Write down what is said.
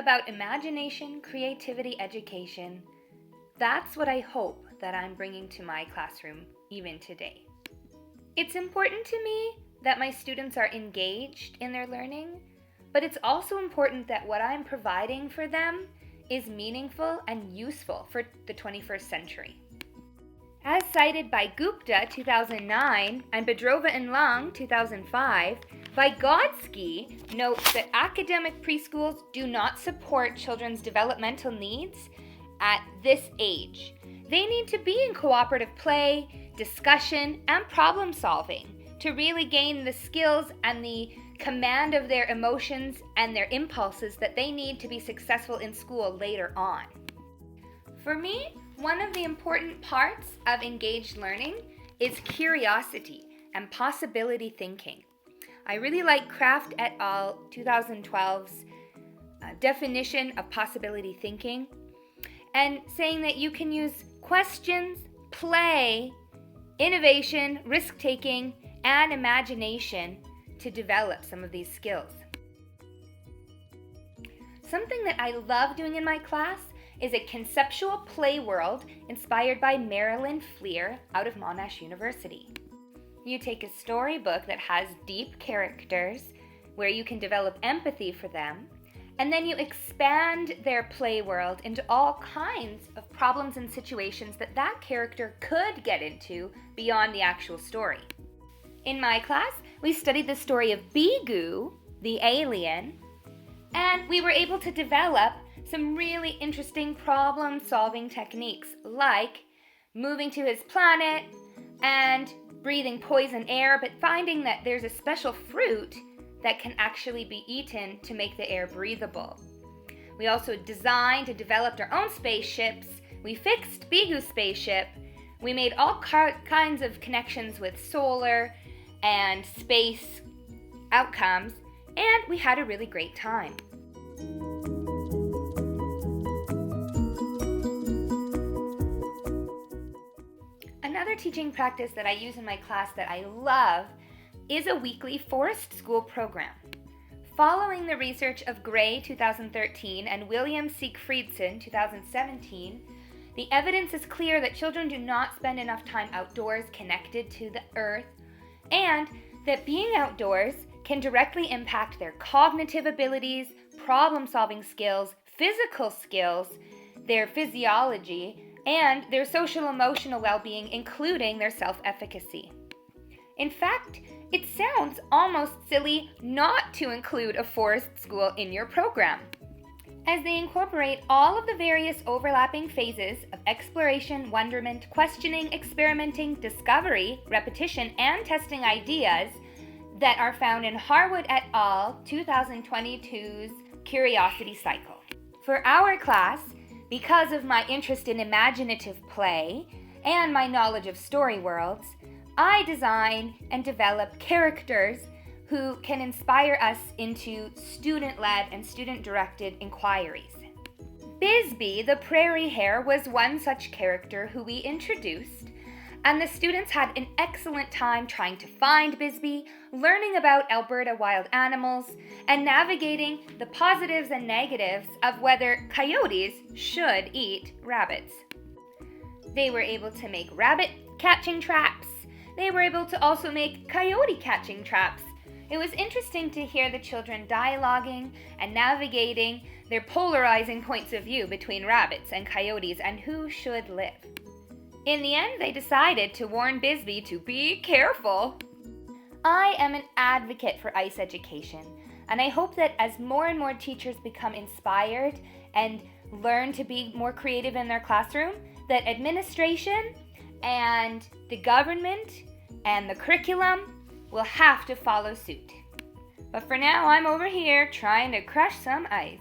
about imagination, creativity, education. That's what I hope that I'm bringing to my classroom even today. It's important to me that my students are engaged in their learning, but it's also important that what I'm providing for them is meaningful and useful for the 21st century. As cited by Gupta 2009 and Bedrova and Lang 2005, Vygotsky notes that academic preschools do not support children's developmental needs at this age. They need to be in cooperative play, discussion, and problem solving to really gain the skills and the command of their emotions and their impulses that they need to be successful in school later on. For me, one of the important parts of engaged learning is curiosity and possibility thinking. I really like Kraft et al. 2012's definition of possibility thinking, and saying that you can use questions, play, innovation, risk-taking, and imagination to develop some of these skills. Something that I love doing in my class is a conceptual play world inspired by Marilyn Fleer out of Monash University. You take a storybook that has deep characters where you can develop empathy for them, and then you expand their play world into all kinds of problems and situations that that character could get into beyond the actual story. In my class, we studied the story of Bigu, the alien, and we were able to develop some really interesting problem-solving techniques, like moving to his planet and breathing poison air, but finding that there's a special fruit that can actually be eaten to make the air breathable. We also designed and developed our own spaceships. We fixed Bigu's spaceship. We made all kinds of connections with solar and space outcomes, and we had a really great time. Another teaching practice that I use in my class that I love is a weekly forest school program. Following the research of Gray 2013 and William Siegfriedson 2017, the evidence is clear that children do not spend enough time outdoors connected to the earth, and that being outdoors can directly impact their cognitive abilities, problem-solving skills, physical skills, their physiology, and their social-emotional well-being, including their self-efficacy. In fact, it sounds almost silly not to include a forest school in your program, as they incorporate all of the various overlapping phases of exploration, wonderment, questioning, experimenting, discovery, repetition, and testing ideas that are found in Harwood et al. 2022's Curiosity Cycle. For our class, because of my interest in imaginative play and my knowledge of story worlds, I design and develop characters who can inspire us into student-led and student-directed inquiries. Bisbee, the prairie hare, was one such character who we introduced, and the students had an excellent time trying to find Bisbee, learning about Alberta wild animals, and navigating the positives and negatives of whether coyotes should eat rabbits. They were able to make rabbit catching traps. They were able to also make coyote catching traps. It was interesting to hear the children dialoguing and navigating their polarizing points of view between rabbits and coyotes and who should live. In the end, they decided to warn Bisbee to be careful. I am an advocate for ICE education, and I hope that as more and more teachers become inspired and learn to be more creative in their classroom, that administration and the government and the curriculum will have to follow suit. But for now, I'm over here trying to crush some ice.